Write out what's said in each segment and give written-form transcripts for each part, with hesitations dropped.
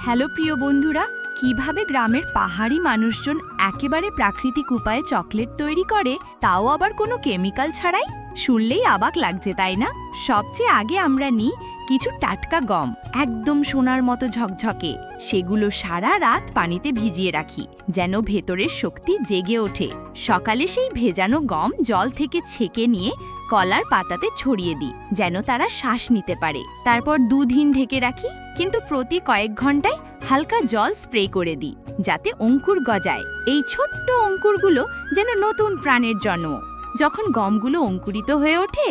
Hello প্রিয় বন্ধুরা, কিভাবে গ্রামের পাহাড়ি মানুষজন একেবারে প্রাকৃতিক উপায়ে চকলেট তৈরি করে, তাও আবার কোনো কেমিক্যাল ছাড়াই। শুনলেই অবাক লাগছে, তাই না? সবচেয়ে আগে আমরা নিই কিছু টাটকা গম, একদম সোনার মতো ঝকঝকে। সেগুলো সারা রাত পানিতে ভিজিয়ে রাখি, যেন ভেতরের শক্তি জেগে ওঠে। সকালে সেই ভেজানো গম জল থেকে ছেঁকে নিয়ে কলার পাতাতে ছড়িয়ে দিই, যেন তারা শ্বাস নিতে পারে। তারপর দুদিন ঢেকে রাখি, কিন্তু প্রতি কয়েক ঘন্টায় হালকা জল স্প্রে করে দিই, যাতে অঙ্কুর গজায়। এই ছোট্ট অঙ্কুরগুলো যেন নতুন প্রাণের জন্ম। যখন গমগুলো অঙ্কুরিত হয়ে ওঠে,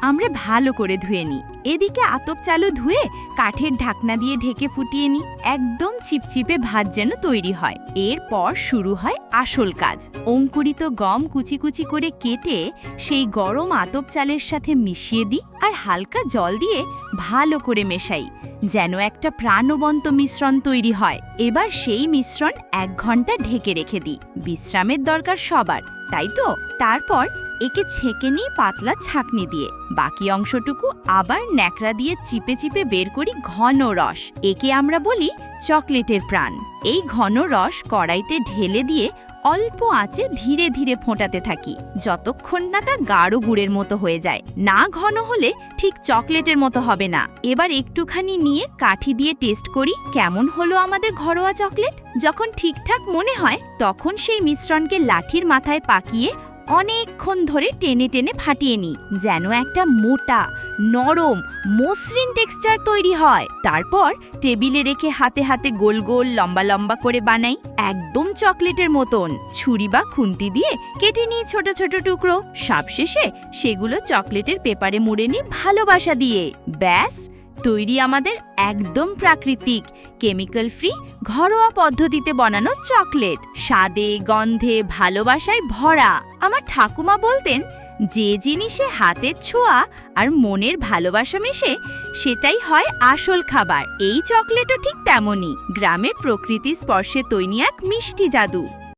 আমরা ভালো করে ধুয়ে নিই। এদিকে আতপ চালু ধুয়ে কাঠের ঢাকনা দিয়ে ঢেকে ফুটিয়ে নিই, একদম চিপচিপে ভাত যেন তৈরি হয়। এরপর শুরু হয় আসল কাজ। অঙ্কুরিত গম কুচি কুচি করে কেটে সেই গরম আতপ চালের সাথে মিশিয়ে দিই, আর হালকা জল দিয়ে ভালো করে মেশাই, যেন একটা প্রাণবন্ত মিশ্রণ তৈরি হয়। এবার সেই মিশ্রণ 1 ঘন্টা ঢেকে রেখে দিই। বিশ্রামের দরকার সবার, তাই তো? তারপর একে ছেঁকে নিই পাতলা ছাঁকনি দিয়ে। বাকি অংশটুকু আবার ন্যাকড়া দিয়ে চিপে চিপে বের করি ঘন রস। একে আমরা বলি চকলেটের প্রাণ। এই ঘন রস কড়াইতে ঢেলে দিয়ে অল্প আঁচে ধীরে ধীরে ফোটাতে থাকি, যতক্ষণ না তা গাঢ় গুড়ের মতো হয়ে যায়। না ঘন হলে ঠিক চকলেটের মতো হবে না। এবার একটুখানি নিয়ে কাঠি দিয়ে টেস্ট করি, কেমন হলো আমাদের ঘরোয়া চকলেট। যখন ঠিকঠাক মনে হয়, তখন সেই মিশ্রণকে লাঠির মাথায় পাকিয়ে অনেকক্ষণ ধরে টেনে টেনে ফাটিয়ে নিই, যেন একটা মোটা নরম মসৃণ টেক্সচার তৈরি হয়। তারপর টেবিলে রেখে হাতে হাতে গোল গোল লম্বা লম্বা করে বানাই, একদম চকলেটের মতন। ছুরি বা খুন্তি দিয়ে কেটে নিই ছোট ছোট টুকরো। সবশেষে সেগুলো চকলেটের পেপারে মুড়ে নিই ভালোবাসা দিয়ে। ব্যাস তৈরি আমাদের একদম প্রাকৃতিক, কেমিক্যাল ফ্রি, ঘরোয়া পদ্ধতিতে বানানো চকলেট। স্বাদে, গন্ধে, ভালোবাসায় ভরা। আমার ঠাকুমা বলতেন, যে জিনিসে হাতের ছোঁয়া আর মনের ভালোবাসা মেশে, সেটাই হয় আসল খাবার। এই চকলেটও ঠিক তেমনই, গ্রামের প্রকৃতির স্পর্শে তৈরি এক মিষ্টি জাদু।